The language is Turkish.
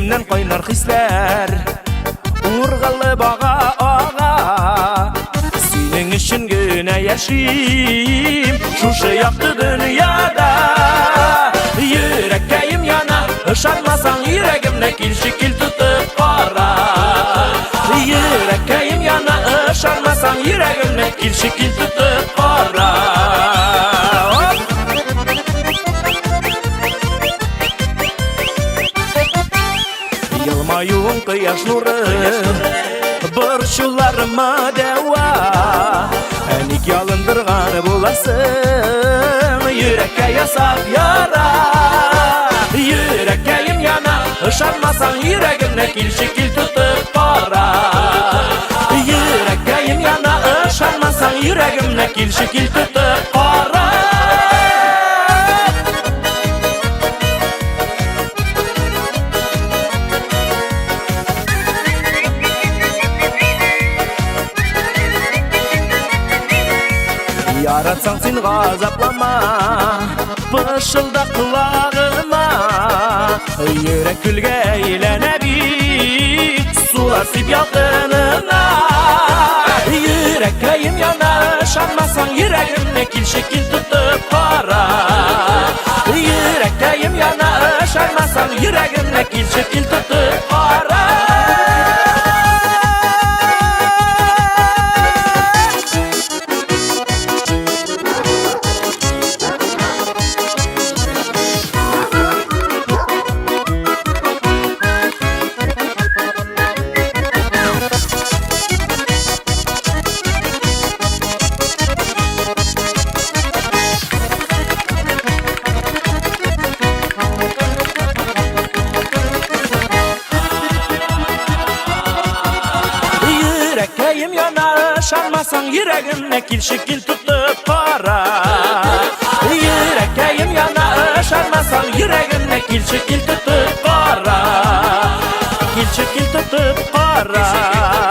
Yüreğimden kaynar hisler, Urgalı bağa ağa. Senin için güne yaşayayım, Şuşu yaktı dünyada. Yüreğim yana, ışanmasan yüreğimde kil şekil tutup kara. Yüreğim yana, ışanmasan yüreğimde kil şekil tutup kara. Yılmayın kıyaş nuru, burçlarıma deva. Enik yalındırgan bulasın, yürekke yasap yara. Yüreğim yana, ışanmasan yüreğimde kil şekil tutup kara. Yüreğim yana, ışanmasan yüreğimde kil şekil tutup kara. Yaratsan sen gazaplama, pışılda kulağıma. Yürek külge eylene bir, sular sip yakınına. Yüreğim yana, ışanmasan yüreğimde kil şekil tutup kara. Yüreğim yana, ışanmasan yüreğimde kil şekil tutup kara. Yüreğim yana, ışanmasan yüreğimde kil şekil tutup kara. Yüreğim yana, ışanmasan yüreğimde kil şekil tutup kara. Kil şekil tutup kara.